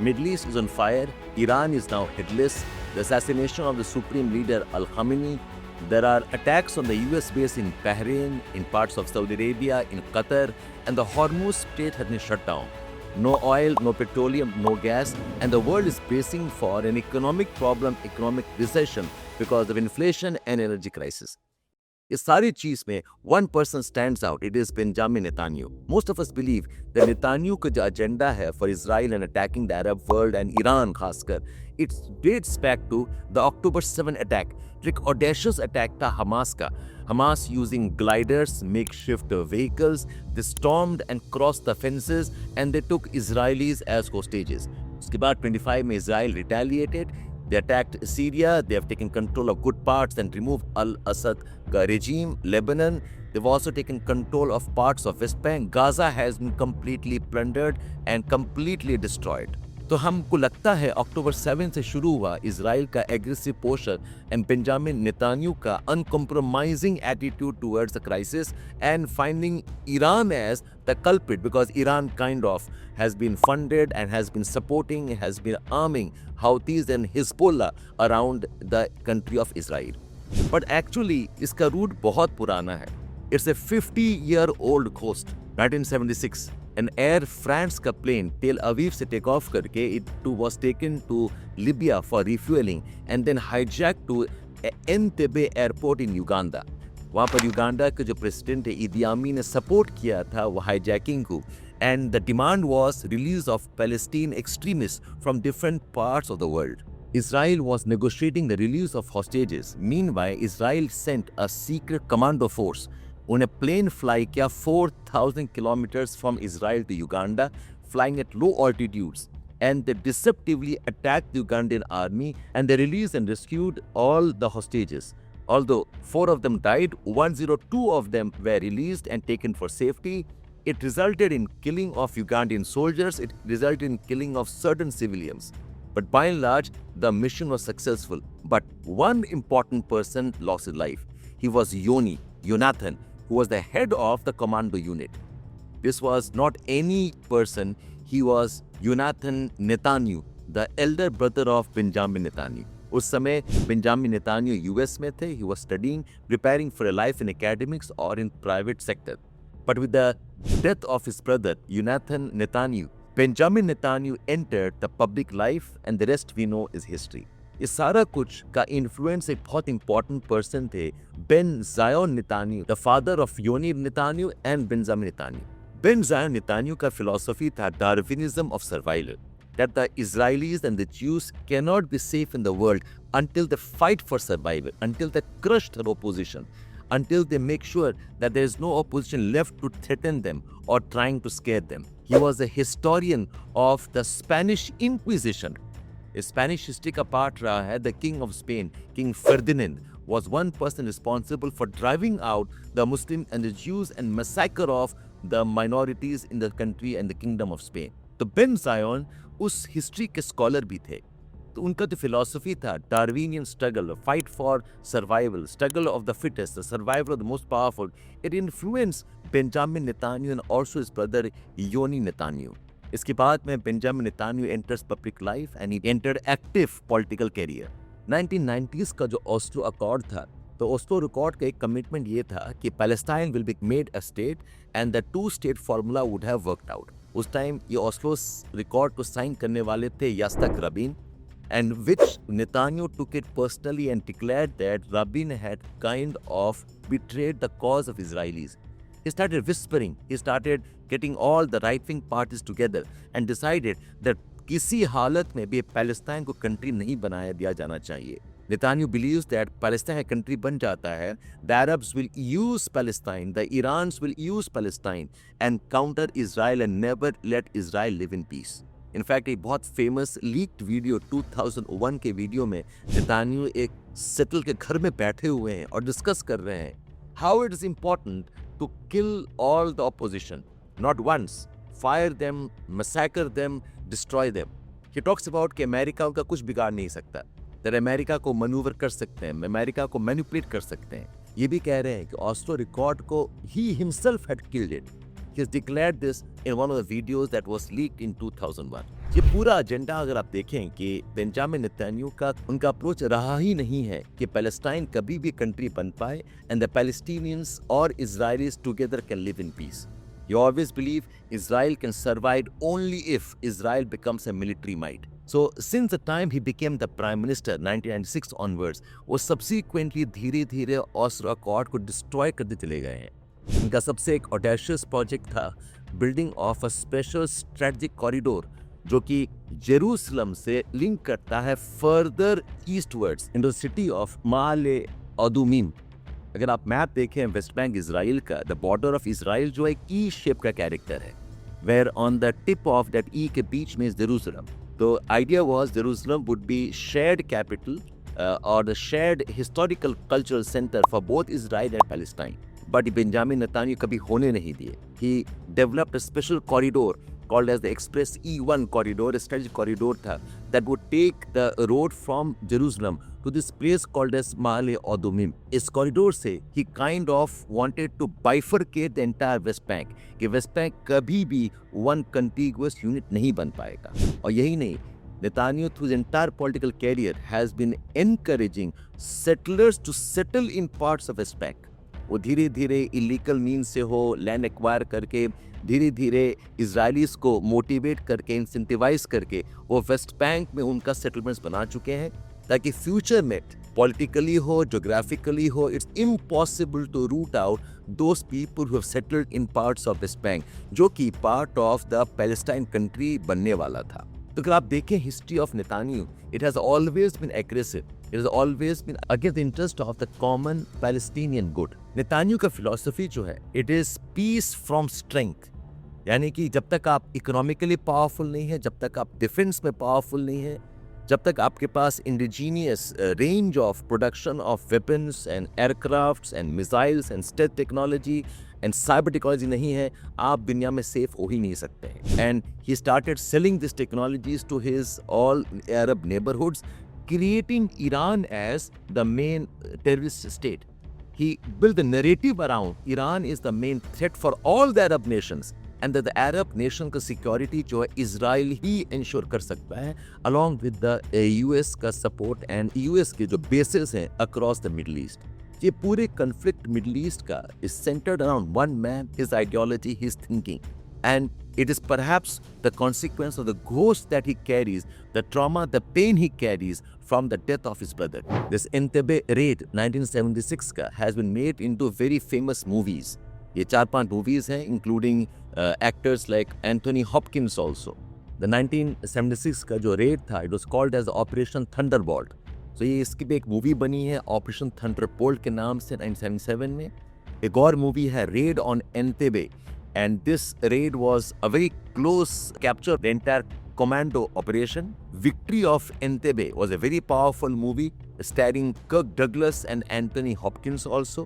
Middle East is on fire. Iran is now headless. The assassination of the supreme leader Al-Khamenei. There are attacks on the US base in Bahrain, in parts of Saudi Arabia, in Qatar, and the Hormuz Strait has been shut down. No oil, no petroleum, no gas, and the world is bracing for an economic problem, economic recession because of inflation and energy crisis. इस सारी चीज में one person stands out, it is Benjamin Netanyahu. Most of us believe that Netanyahu का जो agenda है for Israel and attacking the Arab world and Iran खासकर, it dates back to the October 7 attack. एक audacious attack था Hamas का. Hamas using gliders, makeshift vehicles, they stormed and crossed the fences and they took Israelis as hostages. उसके बाद 25 में Israel retaliated. They attacked Syria, they have taken control of good parts and removed Al-Assad regime, Lebanon. They've also taken control of parts of West Bank. Gaza has been completely plundered and completely destroyed. तो हमको लगता है October 7 से शुरू हुआ Israel का aggressive posture and Benjamin Netanyahu का uncompromising attitude towards the crisis and finding Iran as the culprit because Iran kind of has been funded and has been supporting, has been arming Houthis and Hezbollah around the country of Israel. But actually इसका root बहुत पुराना है. It's a 50-year-old coast. 1976 an Air France का plane Tel Aviv से take off करके it was taken to Libya for refueling and then hijacked to Entebbe airport in Uganda. वहाँ पर Uganda के जो प्रेसिडेंट है इदी आमीन ने सपोर्ट किया था वो हाईजैकिंग को, and the demand was release of Palestine extremists from different parts of the world. Israel was negotiating the release of hostages. Meanwhile, Israel sent a secret commando force. उन्हें plane fly किया 4,000 kilometers from Israel to Uganda, flying at low altitudes, and they deceptively attacked the Ugandan army and they released and rescued all the hostages. Although 4 of them died, 102 of them were released and taken for safety. It resulted in killing of Ugandan soldiers. It resulted in killing of certain civilians. But by and large, the mission was successful. But one important person lost his life. He was Yonathan, who was the head of the commando unit. This was not any person. He was Yonathan Netanyahu, the elder brother of Benjamin Netanyahu. उस समय Benjamin Netanyahu US में थे. He was studying, preparing for a life in academics or in private sector. But with the death of his brother, Yonathan Netanyahu, Benjamin Netanyahu entered the public life and the rest we know is history. इस सारा कुछ का influence एक बहुत important person थे, Ben Zion Netanyahu, the father of Yoni Netanyahu and Benjamin Netanyahu. Ben Zion Netanyahu का philosophy था Darwinism of survival, that the Israelis and the Jews cannot be safe in the world until they fight for survival, until they crush their opposition, until they make sure that there is no opposition left to threaten them or trying to scare them. He was a historian of the Spanish Inquisition. Spanish history का part रहा है. The King of Spain, King Ferdinand, was one person responsible for driving out the Muslims and the Jews and massacre of the minorities in the country and the Kingdom of Spain. तो Ben जायोन उस history के scholar भी थे. तो उनका जो philosophy था Darwinian struggle, fight for survival, struggle of the fittest, the survival of the most powerful. It influenced Benjamin Netanyahu and also his brother Yoni Netanyahu. इसके बाद में Benjamin Netanyahu enters public life and he entered active political career. 1990s का जो Oslo accord था, तो Oslo accord का एक commitment ये था कि Palestine will be made a state and the 2-state formula would have worked out. उस टाइम ये ओस्लो रिकॉर्ड को साइन करने वाले थे यास्ताक रबीन, and which Netanyahu took it personally and declared that Rabin had kind of betrayed the cause of Israelis. He started whispering, he started getting all the right-wing parties together and decided that किसी हालत में भी Palestine को country नहीं बनाया दिया जाना चाहिए. Netanyahu believes that Palestine country बन जाता है, the Arabs will use Palestine, the Irans will use Palestine and counter Israel and never let Israel live in peace. In fact, एक बहुत फेमस लीक्ड वीडियो 2001 के वीडियो में Netanyahu एक settle के घर में बैठे हुए हैं और डिस्कस कर रहे हैं how it is important to kill all the opposition, not once, fire them, massacre them, destroy them. He talks about कि अमेरिका उनका कुछ बिगाड़ नहीं सकता, that अमेरिका को मनूवर कर सकते हैं, अमेरिका को मैनिपुलेट कर सकते हैं. ये भी कह रहे हैं कि ऑस्लो रिकॉर्ड को he himself had killed it. He has declared this in one of the videos that was leaked in 2001. ये पूरा एजेंडा अगर आप देखें कि बेंजामिन नेतन्याहू का उनका अप्रोच रहा ही नहीं है कि पैलेस्टाइन कभी भी कंट्री बन पाए and the Palestinians or Israelis together can live in peace. You always believe Israel can survive only if Israel becomes a military might. So since the time he became the prime minister 1996 onwards, वो subsequently धीरे धीरे Oslo accord को destroy करते चले गए हैं. इनका सबसे एक ऑडेशियस प्रोजेक्ट था building of a special strategic corridor जो कि जेरूसलम से लिंक करता है further eastwards in the city of Maale Adumim. अगर आप मैप देखें वेस्ट बैंक इसराइल का, द बॉर्डर ऑफ इसराइल जो एक ई शेप का कैरेक्टर है, where on the tip of that E के बीच में इज जेरूसलम. तो idea was Jerusalem would be shared capital और the shared historical cultural centre for both Israel and Palestine. But Benjamin Netanyahu कभी होने नहीं दिए. He developed a special corridor called as the Express E1 corridor, a strategic corridor था that would take the road from Jerusalem to this place called as Maale Adumim. इस corridor से he kind of wanted to bifurcate the entire West Bank कि West Bank कभी भी one contiguous unit नहीं बन पाएगा. और यही नहीं, Netanyahu through his entire political career has been encouraging settlers to settle in parts of West Bank. वो धीरे धीरे इलीगल मीन से हो लैंड एक्वायर करके धीरे धीरे इजरायलीज को मोटिवेट करके इंसेंटिवाइज करके वो वेस्ट बैंक में उनका सेटलमेंट्स बना चुके हैं ताकि फ्यूचर में पॉलिटिकली हो जोग्राफिकली हो it's impossible to root out those people who have settled in parts of West Bank जो कि part of the Palestine country बनने वाला था. तो अगर आप देखें history of Netanyahu, it has always been aggressive. It has always been against the interest of the common Palestinian good. Netanyahu का फिलॉसफी जो है, it is peace from strength. यानी कि जब तक आप इकोनॉमिकली पावरफुल नहीं है, जब तक आप डिफेंस में पावरफुल नहीं है, जब तक आपके पास indigenous range of production of weapons and aircrafts and missiles and stealth technology and cyber technology नहीं है, आप दुनिया में सेफ हो ही नहीं सकते हैं. And he started selling this technologies to his all Arab neighbourhoods, creating Iran as the main terrorist state. He built the narrative around Iran is the main threat for all the Arab nations and that the Arab nation का security जो है Israel ही ensure कर सकता है along with the US का support and US के जो bases हैं across the Middle East. ये पूरे conflict Middle East का is centered around one man, his ideology, his thinking. And it is perhaps the consequence of the ghost that he carries, the trauma, the pain he carries from the death of his brother. This Entebbe raid 1976 का has been made into very famous movies. ये 4-5 movies हैं including actors like Anthony Hopkins also. The 1976 का जो raid था, it was called as Operation Thunderbolt. So ये इसकी भी एक मूवी बनी है Operation Thunderbolt के नाम से 1977 में. एक और मूवी है Raid on Entebbe. And this raid was a very close capture of the entire commando operation. Victory of Entebbe was a very powerful movie starring Kirk Douglas and Anthony Hopkins also.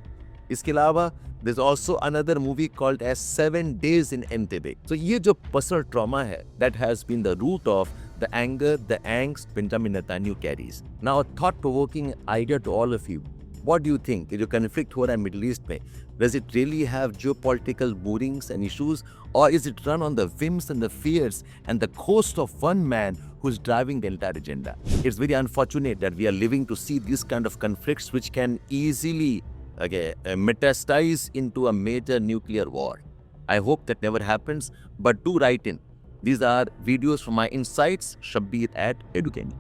इसके अलावा there's also another movie called as 7 Days in Entebbe. So ये जो personal trauma है that has been the root of the anger, the angst Benjamin Netanyahu carries. Now a thought-provoking idea to all of you. What do you think? ये जो conflict हो रहा है middle east में, does it really have geopolitical moorings and issues, or is it run on the whims and the fears and the cost of one man who is driving the entire agenda? It's very unfortunate that we are living to see these kind of conflicts which can easily metastasize into a major nuclear war. I hope that never happens, but do write in. These are videos from my insights, Shabbir at Educani.